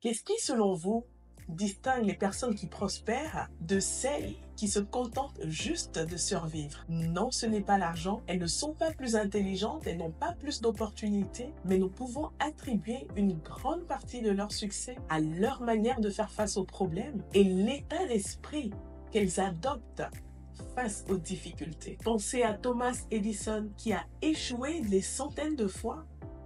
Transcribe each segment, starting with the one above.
Qu'est-ce qui, selon vous, distingue les personnes qui prospèrent de celles qui se contentent juste de survivre? Non, ce n'est pas l'argent. Elles ne sont pas plus intelligentes, elles n'ont pas plus d'opportunités, mais nous pouvons attribuer une grande partie de leur succès à leur manière de faire face aux problèmes et l'état d'esprit qu'elles adoptent face aux difficultés. Pensez à Thomas Edison qui a échoué des centaines de fois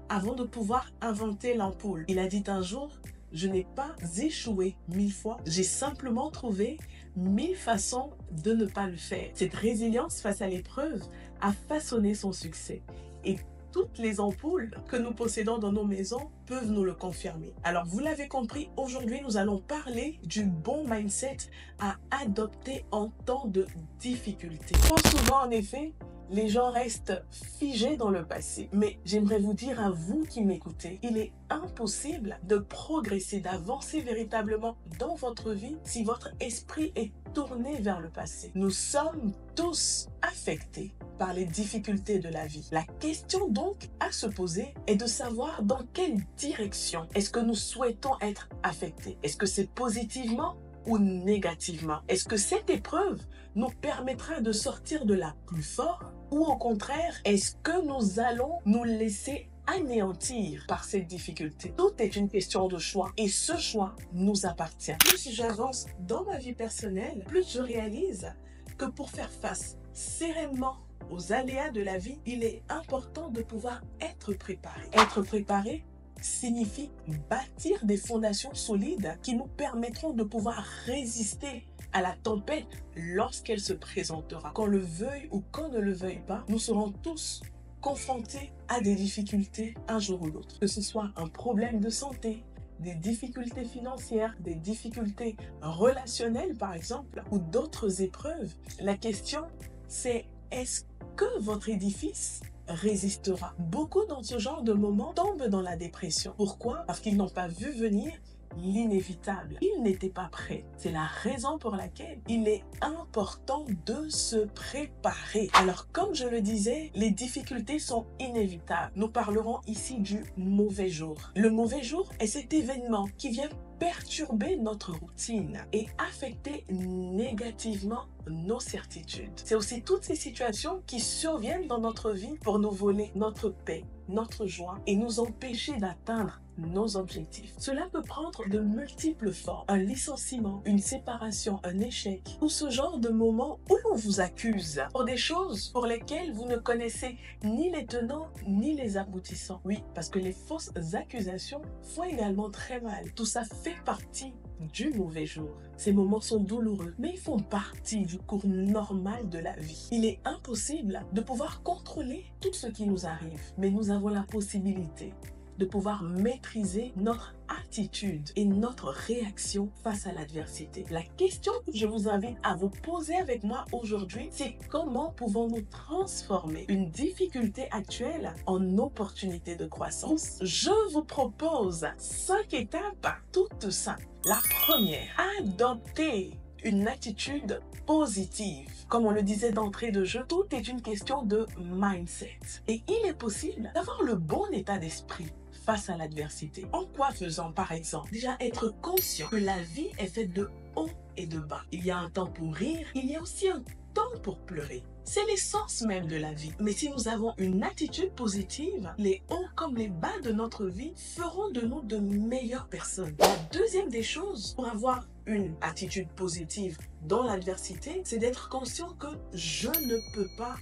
avant de pouvoir inventer l'ampoule. Il a dit un jour: je n'ai pas échoué 1000 fois, j'ai simplement trouvé 1000 façons de ne pas le faire. Cette résilience face à l'épreuve a façonné son succès. Et toutes les ampoules que nous possédons dans nos maisons peuvent nous le confirmer. Alors, vous l'avez compris, aujourd'hui, nous allons parler du bon mindset à adopter en temps de difficulté. Trop souvent, en effet, les gens restent figés dans le passé. Mais j'aimerais vous dire à vous qui m'écoutez, il est impossible de progresser, d'avancer véritablement dans votre vie si votre esprit est tourné vers le passé. Nous sommes tous affectés par les difficultés de la vie. La question donc à se poser est de savoir dans quelle direction est-ce que nous souhaitons être affectés. Est-ce que c'est positivement ou négativement? Est-ce que cette épreuve nous permettra de sortir de là plus fort, ou au contraire, est-ce que nous allons nous laisser anéantir par cette difficulté? Tout est une question de choix et ce choix nous appartient. Plus j'avance dans ma vie personnelle, plus je réalise que pour faire face sereinement aux aléas de la vie, il est important de pouvoir être préparé. Être préparé signifie bâtir des fondations solides qui nous permettront de pouvoir résister à la tempête lorsqu'elle se présentera. Qu'on le veuille ou qu'on ne le veuille pas, nous serons tous confrontés à des difficultés un jour ou l'autre. Que ce soit un problème de santé, des difficultés financières, des difficultés relationnelles par exemple, ou d'autres épreuves, la question c'est: est-ce que votre édifice résistera? Beaucoup dans ce genre de moment tombent dans la dépression. Pourquoi? Parce qu'ils n'ont pas vu venir l'inévitable. Ils n'étaient pas prêts. C'est la raison pour laquelle il est important de se préparer. Alors, comme je le disais, les difficultés sont inévitables. Nous parlerons ici du mauvais jour. Le mauvais jour est cet événement qui vient perturber notre routine et affecter négativement nos certitudes. C'est aussi toutes ces situations qui surviennent dans notre vie pour nous voler notre paix, notre joie et nous empêcher d'atteindre nos objectifs. Cela peut prendre de multiples formes. Un licenciement, une séparation, un échec, ou ce genre de moment où l'on vous accuse pour des choses pour lesquelles vous ne connaissez ni les tenants ni les aboutissants. Oui, parce que les fausses accusations font également très mal. Tout ça fait partie du mauvais jour. Ces moments sont douloureux, mais ils font partie du cours normal de la vie. Il est impossible de pouvoir contrôler tout ce qui nous arrive, mais nous avons la possibilité de pouvoir maîtriser notre attitude et notre réaction face à l'adversité. La question que je vous invite à vous poser avec moi aujourd'hui, c'est: comment pouvons-nous transformer une difficulté actuelle en opportunité de croissance? Je vous propose 5 étapes toutes simples. La première, adopter une attitude positive. Comme on le disait d'entrée de jeu, tout est une question de mindset. Et il est possible d'avoir le bon état d'esprit face à l'adversité. En quoi faisant, par exemple? Déjà, être conscient que la vie est faite de hauts et de bas. Il y a un temps pour rire, il y a aussi un temps pour pleurer. C'est l'essence même de la vie. Mais si nous avons une attitude positive, les hauts comme les bas de notre vie feront de nous de meilleures personnes. La deuxième des choses pour avoir une attitude positive dans l'adversité, c'est d'être conscient que je ne peux pas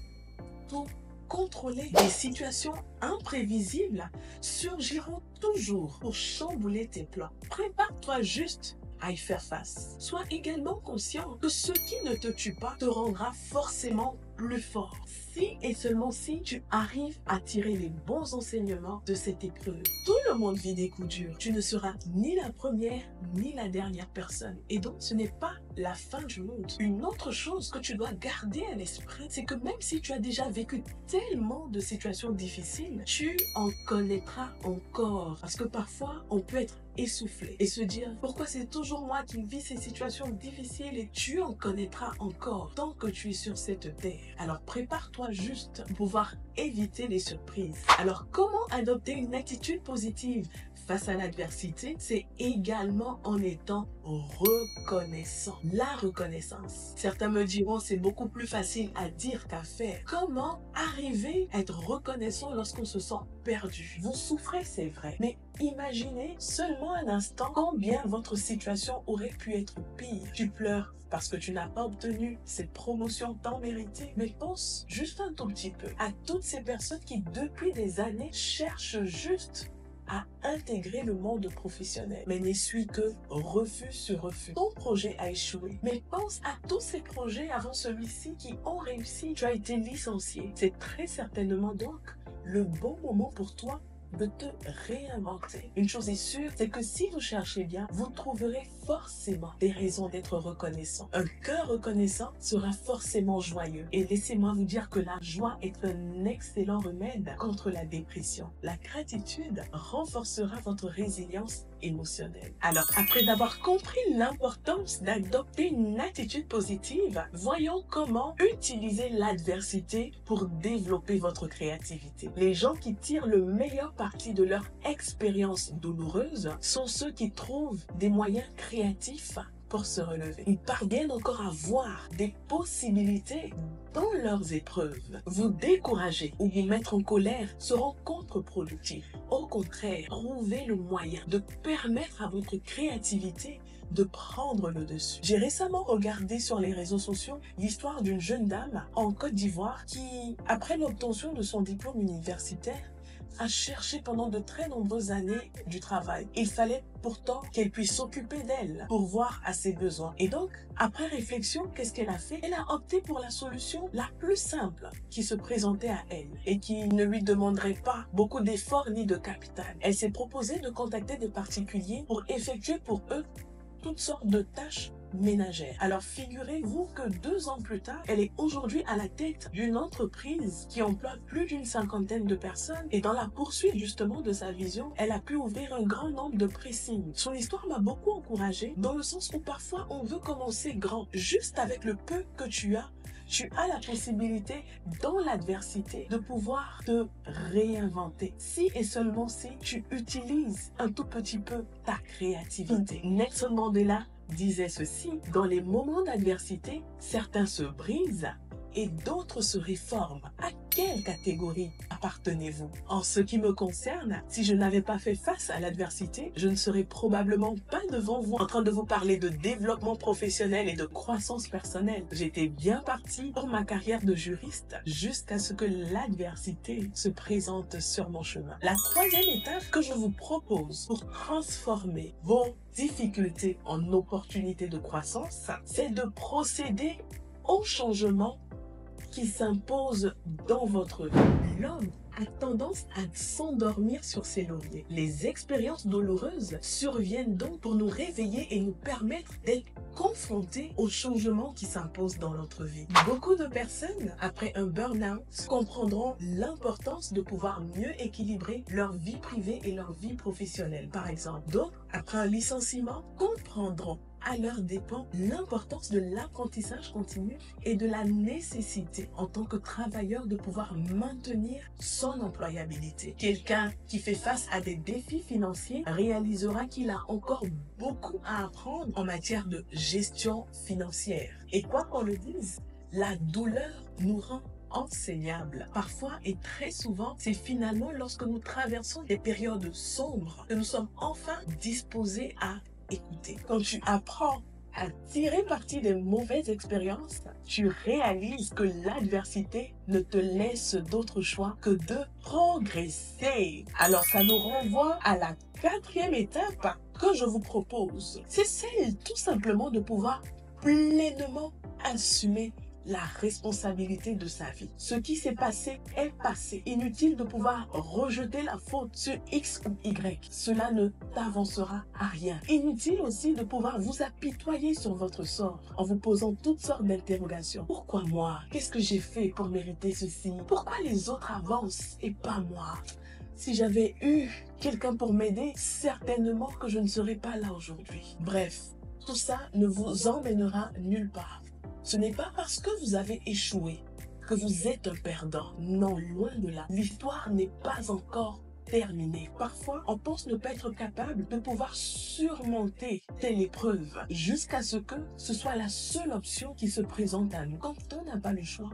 tout contrôler. Des situations imprévisibles surgiront toujours pour chambouler tes plans. Prépare-toi juste à y faire face. Sois également conscient que ce qui ne te tue pas te rendra forcément plus fort. Si et seulement si tu arrives à tirer les bons enseignements de cette épreuve. Tout le monde vit des coups durs. Tu ne seras ni la première ni la dernière personne. Et donc, ce n'est pas la fin du monde. Une autre chose que tu dois garder à l'esprit, c'est que même si tu as déjà vécu tellement de situations difficiles, tu en connaîtras encore. Parce que parfois, on peut être essoufflé et se dire: pourquoi c'est toujours moi qui vis ces situations difficiles? Et tu en connaîtras encore tant que tu es sur cette terre. Alors prépare-toi juste pour pouvoir éviter les surprises. Alors comment adopter une attitude positive face à l'adversité, c'est également en étant reconnaissant. La reconnaissance. Certains me diront c'est beaucoup plus facile à dire qu'à faire. Comment arriver à être reconnaissant lorsqu'on se sent perdu? Vous souffrez, c'est vrai, mais imaginez seulement un instant combien votre situation aurait pu être pire. Tu pleures parce que tu n'as pas obtenu cette promotion tant méritée. Mais pense juste un tout petit peu à toutes ces personnes qui, depuis des années, cherchent juste à intégrer le monde professionnel, mais n'essuie que refus sur refus. Ton projet a échoué, mais pense à tous ces projets avant celui-ci qui ont réussi. Tu as été licencié. C'est très certainement donc le bon moment pour toi de te réinventer. Une chose est sûre, c'est que si vous cherchez bien, vous trouverez forcément des raisons d'être reconnaissant. Un cœur reconnaissant sera forcément joyeux. Et laissez-moi vous dire que la joie est un excellent remède contre la dépression. La gratitude renforcera votre résilience émotionnelle. Alors, après avoir compris l'importance d'adopter une attitude positive, voyons comment utiliser l'adversité pour développer votre créativité. Les gens qui tirent le meilleur parti de leur expérience douloureuse sont ceux qui trouvent des moyens créatifs pour se relever. Ils parviennent encore à voir des possibilités dans leurs épreuves. Vous décourager ou vous mettre en colère seront contre-productifs. Au contraire, trouvez le moyen de permettre à votre créativité de prendre le dessus. J'ai récemment regardé sur les réseaux sociaux l'histoire d'une jeune dame en Côte d'Ivoire qui, après l'obtention de son diplôme universitaire, a cherché pendant de très nombreuses années du travail. Il fallait pourtant qu'elle puisse s'occuper d'elle pour voir à ses besoins. Et donc, après réflexion, qu'est-ce qu'elle a fait? Elle a opté pour la solution la plus simple qui se présentait à elle et qui ne lui demanderait pas beaucoup d'efforts ni de capital. Elle s'est proposée de contacter des particuliers pour effectuer pour eux toutes sortes de tâches ménagère. Alors figurez-vous que 2 ans plus tard, elle est aujourd'hui à la tête d'une entreprise qui emploie plus d'une 50aine de personnes et dans la poursuite justement de sa vision, elle a pu ouvrir un grand nombre de pressings. Son histoire m'a beaucoup encouragée dans le sens où parfois on veut commencer grand. Juste avec le peu que tu as la possibilité, dans l'adversité, de pouvoir te réinventer. Si et seulement si tu utilises un tout petit peu ta créativité. Nelson Mandela disait ceci: dans les moments d'adversité, certains se brisent et d'autres se réforment. À quelle catégorie appartenez-vous? En ce qui me concerne, si je n'avais pas fait face à l'adversité, je ne serais probablement pas devant vous en train de vous parler de développement professionnel et de croissance personnelle. J'étais bien partie pour ma carrière de juriste jusqu'à ce que l'adversité se présente sur mon chemin. La 3e étape que je vous propose pour transformer vos difficultés en opportunités de croissance, c'est de procéder au changement qui s'impose dans votre vie. L'homme a tendance à s'endormir sur ses lauriers. Les expériences douloureuses surviennent donc pour nous réveiller et nous permettre d'être confrontés aux changements qui s'imposent dans notre vie. Beaucoup de personnes, après un burn-out, comprendront l'importance de pouvoir mieux équilibrer leur vie privée et leur vie professionnelle. Par exemple, d'autres, après un licenciement, comprendront à leurs dépens l'importance de l'apprentissage continu et de la nécessité en tant que travailleur de pouvoir maintenir son employabilité. Quelqu'un qui fait face à des défis financiers réalisera qu'il a encore beaucoup à apprendre en matière de gestion financière. Et quoi qu'on le dise, la douleur nous rend enseignables. Parfois et très souvent, c'est finalement lorsque nous traversons des périodes sombres que nous sommes enfin disposés à écouter. Quand tu apprends à tirer parti des mauvaises expériences, tu réalises que l'adversité ne te laisse d'autre choix que de progresser. Alors ça nous renvoie à la 4e étape que je vous propose. C'est celle tout simplement de pouvoir pleinement assumer la responsabilité de sa vie. Ce qui s'est passé est passé. Inutile de pouvoir rejeter la faute sur X ou Y. Cela ne t'avancera à rien. Inutile aussi de pouvoir vous apitoyer sur votre sort en vous posant toutes sortes d'interrogations. Pourquoi moi? Qu'est-ce que j'ai fait pour mériter ceci? Pourquoi les autres avancent et pas moi? Si j'avais eu quelqu'un pour m'aider, certainement que je ne serais pas là aujourd'hui. Bref, tout ça ne vous emmènera nulle part. Ce n'est pas parce que vous avez échoué que vous êtes un perdant. Non, loin de là. L'histoire n'est pas encore terminé. Parfois, on pense ne pas être capable de pouvoir surmonter telle épreuve jusqu'à ce que ce soit la seule option qui se présente à nous. Quand on n'a pas le choix,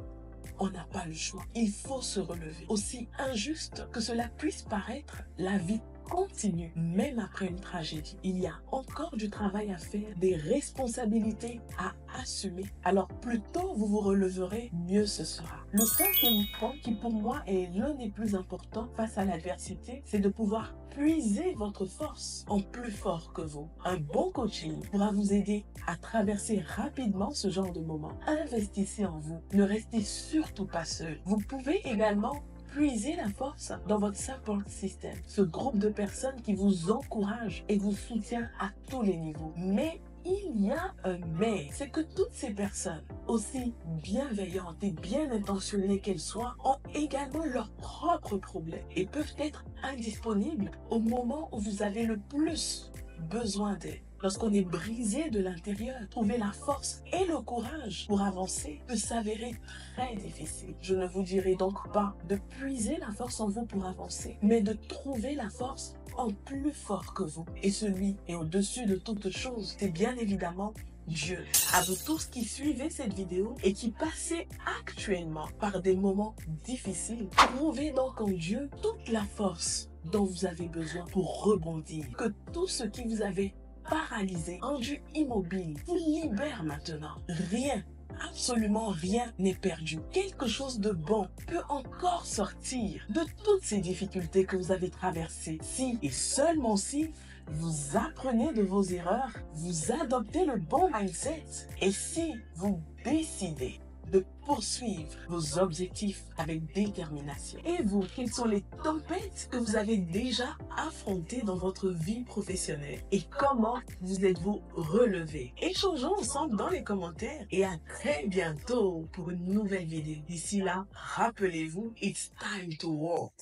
on n'a pas le choix. Il faut se relever. Aussi injuste que cela puisse paraître, la vie continue, même après une tragédie. Il y a encore du travail à faire, des responsabilités à assumer. Alors plus tôt vous vous releverez, mieux ce sera. Le cinquième point, qui pour moi est l'un des plus importants face à l'adversité, c'est de pouvoir puiser votre force en plus fort que vous. Un bon coaching pourra vous aider à traverser rapidement ce genre de moment. Investissez en vous. Ne restez surtout pas seul. Vous pouvez également puiser la force dans votre support system, ce groupe de personnes qui vous encourage et vous soutient à tous les niveaux. Mais il y a un mais, c'est que toutes ces personnes, aussi bienveillantes et bien intentionnées qu'elles soient, ont également leurs propres problèmes et peuvent être indisponibles au moment où vous avez le plus besoin d'aide. Lorsqu'on est brisé de l'intérieur, trouver la force et le courage pour avancer peut s'avérer très difficile. Je ne vous dirai donc pas de puiser la force en vous pour avancer, mais de trouver la force en plus fort que vous. Et celui est au-dessus de toute chose, c'est bien évidemment Dieu. À vous tous qui suivez cette vidéo et qui passez actuellement par des moments difficiles, trouvez donc en Dieu toute la force dont vous avez besoin pour rebondir. Que tout ce qui vous avait paralysé, rendu immobile, vous libère maintenant. Rien, absolument rien n'est perdu. Quelque chose de bon peut encore sortir de toutes ces difficultés que vous avez traversées. Si et seulement si vous apprenez de vos erreurs, vous adoptez le bon mindset et si vous décidez de poursuivre vos objectifs avec détermination. Et vous, quelles sont les tempêtes que vous avez déjà affrontées dans votre vie professionnelle? Et comment vous êtes-vous relevé? Échangeons ensemble dans les commentaires et à très bientôt pour une nouvelle vidéo. D'ici là, rappelez-vous, it's time to walk.